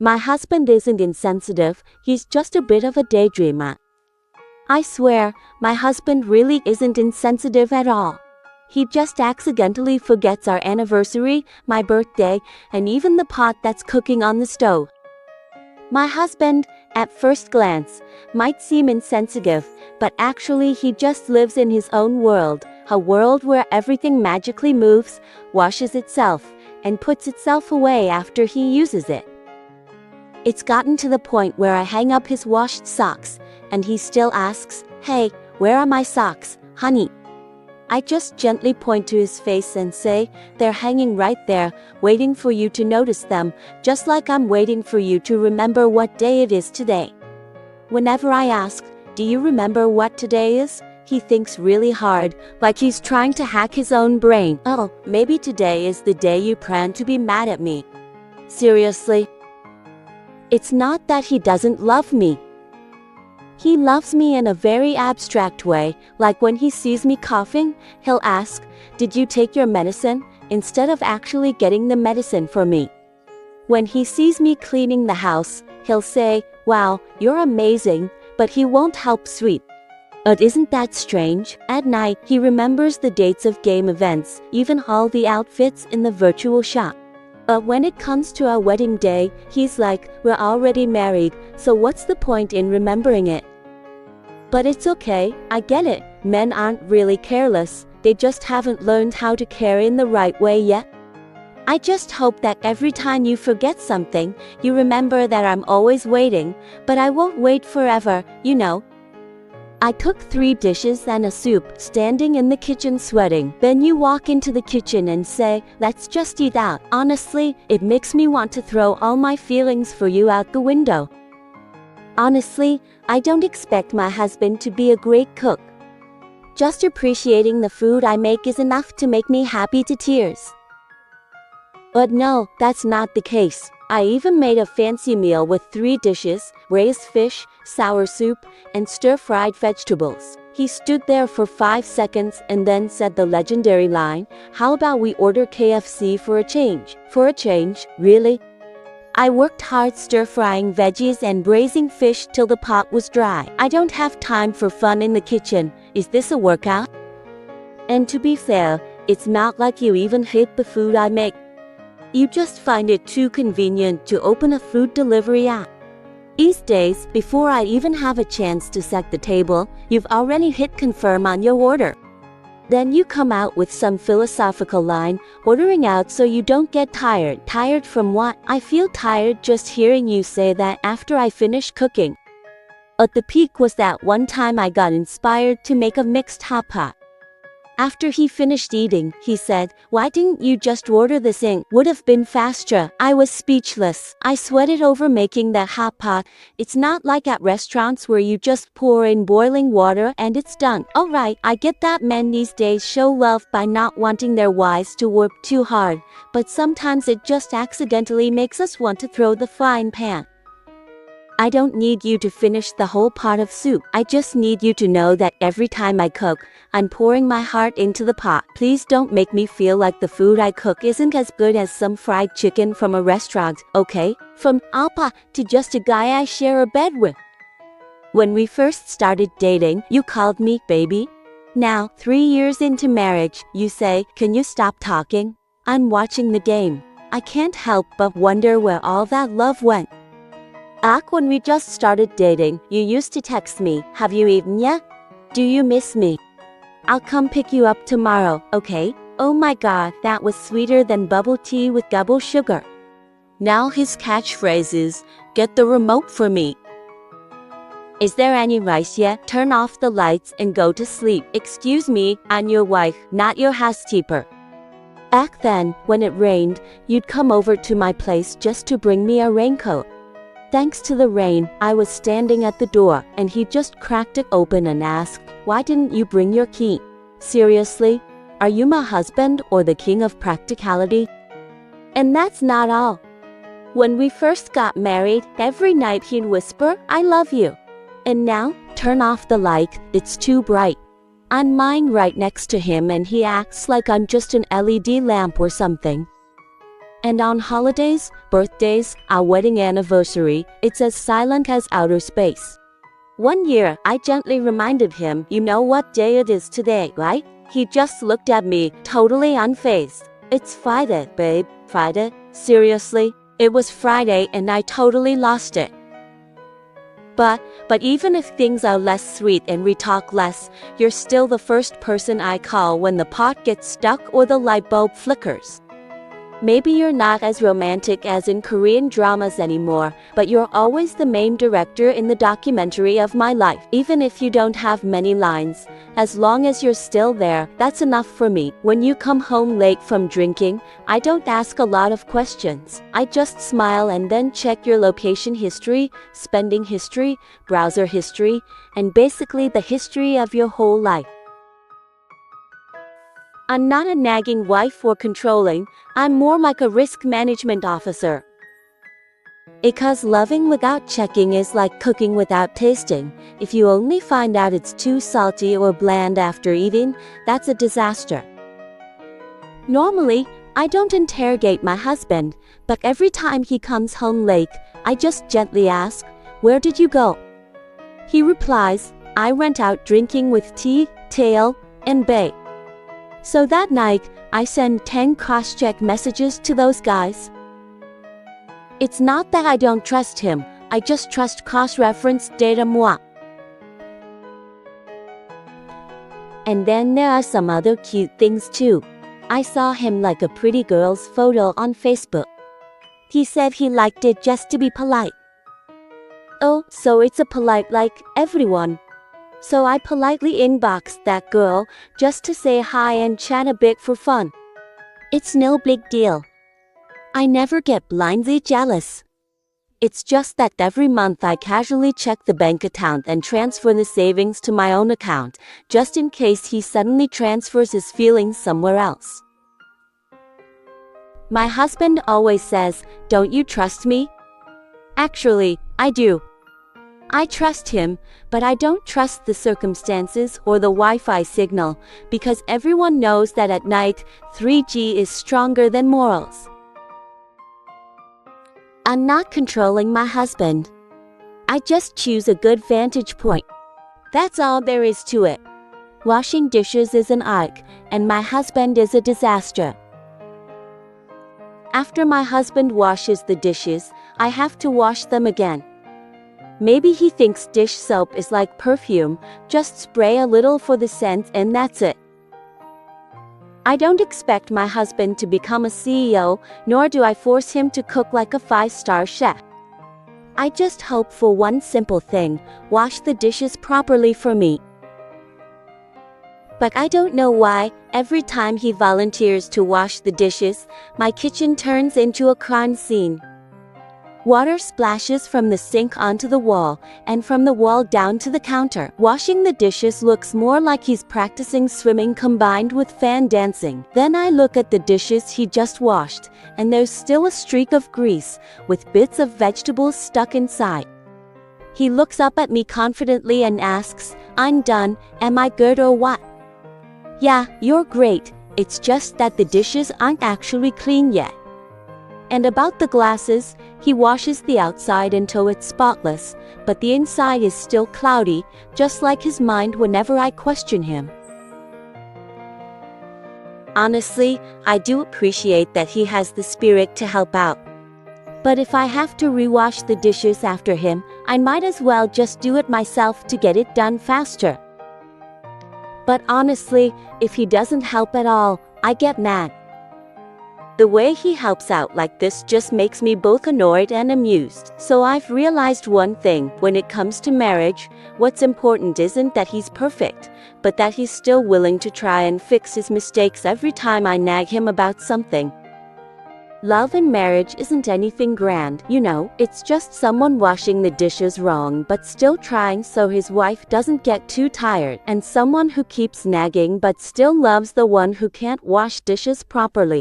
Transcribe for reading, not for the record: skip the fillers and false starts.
My husband isn't insensitive, he's just a bit of a daydreamer. I swear, my husband really isn't insensitive at all. He just accidentally forgets our anniversary, my birthday, and even the pot that's cooking on the stove. My husband, at first glance, might seem insensitive, but actually he just lives in his own world, a world where everything magically moves, washes itself, and puts itself away after he uses it. It's gotten to the point where I hang up his washed socks, and he still asks, "Hey, where are my socks, honey?" I just gently point to his face and say, "They're hanging right there, waiting for you to notice them, just like I'm waiting for you to remember what day it is today." Whenever I ask, "Do you remember what today is?" he thinks really hard, like he's trying to hack his own brain. "Oh, maybe today is the day you plan to be mad at me." Seriously? It's not that he doesn't love me. He loves me in a very abstract way, like when he sees me coughing, he'll ask, "Did you take your medicine?" instead of actually getting the medicine for me. When he sees me cleaning the house, he'll say, "Wow, you're amazing," but he won't help sweep. But isn't that strange? At night, he remembers the dates of game events, even all the outfits in the virtual shop. But when it comes to our wedding day, he's like, "We're already married, so what's the point in remembering it?" But it's okay, I get it. Men aren't really careless, they just haven't learned how to care in the right way yet. I just hope that every time you forget something, you remember that I'm always waiting, but I won't wait forever, you know. I cook 3 dishes and a soup, standing in the kitchen sweating. Then you walk into the kitchen and say, "Let's just eat out." Honestly, it makes me want to throw all my feelings for you out the window. Honestly, I don't expect my husband to be a great cook. Just appreciating the food I make is enough to make me happy to tears. But no, that's not the case. I even made a fancy meal with 3 dishes, braised fish, sour soup, and stir-fried vegetables. He stood there for 5 seconds and then said the legendary line, "How about we order KFC for a change?" For a change, really? I worked hard stir-frying veggies and braising fish till the pot was dry. I don't have time for fun in the kitchen. Is this a workout? And to be fair, it's not like you even hate the food I make. You just find it too convenient to open a food delivery app. These days, before I even have a chance to set the table, you've already hit confirm on your order. Then you come out with some philosophical line, "Ordering out so you don't get tired." Tired from what? I feel tired just hearing you say that after I finish cooking. But the peak was that one time I got inspired to make a mixed hot pot. After he finished eating, he said, "Why didn't you just order this in? Would have been faster." I was speechless. I sweated over making that hot pot. It's not like at restaurants where you just pour in boiling water and it's done. Alright, I get that men these days show love by not wanting their wives to work too hard, but sometimes it just accidentally makes us want to throw the frying pan. I don't need you to finish the whole pot of soup. I just need you to know that every time I cook, I'm pouring my heart into the pot. Please don't make me feel like the food I cook isn't as good as some fried chicken from a restaurant, okay? From Alpa to just a guy I share a bed with. When we first started dating, you called me baby. Now, 3 years into marriage, you say, "Can you stop talking? I'm watching the game." I can't help but wonder where all that love went. Back when we just started dating, you used to text me, "Have you eaten yet? Do you miss me? I'll come pick you up tomorrow, okay?" Oh my god, that was sweeter than bubble tea with double sugar. Now his catchphrase is, "Get the remote for me." Is there any rice yet? Turn off the lights and go to sleep. Excuse me, I'm your wife, not your housekeeper. Back then, when it rained, you'd come over to my place just to bring me a raincoat. Thanks to the rain, I was standing at the door, and he just cracked it open and asked, "Why didn't you bring your key?" Seriously? Are you my husband or the king of practicality? And that's not all. When we first got married, every night he'd whisper, "I love you." And now, turn off the light, it's too bright. I'm lying right next to him and he acts like I'm just an LED lamp or something. And on holidays, birthdays, our wedding anniversary, it's as silent as outer space. One year, I gently reminded him, "You know what day it is today, right?" He just looked at me, totally unfazed. "It's Friday, babe." "Friday? Seriously?" It was Friday and I totally lost it. But even if things are less sweet and we talk less, you're still the first person I call when the pot gets stuck or the light bulb flickers. Maybe you're not as romantic as in Korean dramas anymore, but you're always the main director in the documentary of my life. Even if you don't have many lines, as long as you're still there, that's enough for me. When you come home late from drinking, I don't ask a lot of questions. I just smile and then check your location history, spending history, browser history, and basically the history of your whole life. I'm not a nagging wife or controlling, I'm more like a risk management officer. Because loving without checking is like cooking without tasting. If you only find out it's too salty or bland after eating, that's a disaster. Normally, I don't interrogate my husband, but every time he comes home late, I just gently ask, "Where did you go?" He replies, "I went out drinking with T, Tail, and Bay." So that night, I send 10 cross-check messages to those guys. It's not that I don't trust him, I just trust cross-reference data moi. And then there are some other cute things too. I saw him like a pretty girl's photo on Facebook. He said he liked it just to be polite. Oh, so it's a polite like everyone. So I politely inboxed that girl, just to say hi and chat a bit for fun. It's no big deal. I never get blindly jealous. It's just that every month I casually check the bank account and transfer the savings to my own account, just in case he suddenly transfers his feelings somewhere else. My husband always says, "Don't you trust me?" Actually, I do. I trust him, but I don't trust the circumstances or the Wi-Fi signal, because everyone knows that at night, 3G is stronger than morals. I'm not controlling my husband. I just choose a good vantage point. That's all there is to it. Washing dishes is an art, and my husband is a disaster. After my husband washes the dishes, I have to wash them again. Maybe he thinks dish soap is like perfume, just spray a little for the scent and that's it. I don't expect my husband to become a CEO, nor do I force him to cook like a 5-star chef. I just hope for one simple thing: wash the dishes properly for me. But I don't know why, every time he volunteers to wash the dishes, my kitchen turns into a crime scene. Water splashes from the sink onto the wall, and from the wall down to the counter. Washing the dishes looks more like he's practicing swimming combined with fan dancing. Then I look at the dishes he just washed, and there's still a streak of grease, with bits of vegetables stuck inside. He looks up at me confidently and asks, "I'm done, am I good or what?" "Yeah, you're great, it's just that the dishes aren't actually clean yet." And about the glasses, he washes the outside until it's spotless, but the inside is still cloudy, just like his mind whenever I question him. Honestly, I do appreciate that he has the spirit to help out. But if I have to rewash the dishes after him, I might as well just do it myself to get it done faster. But honestly, if he doesn't help at all, I get mad. The way he helps out like this just makes me both annoyed and amused. So I've realized one thing: when it comes to marriage, what's important isn't that he's perfect, but that he's still willing to try and fix his mistakes every time I nag him about something. Love in marriage isn't anything grand, you know, it's just someone washing the dishes wrong but still trying so his wife doesn't get too tired, and someone who keeps nagging but still loves the one who can't wash dishes properly.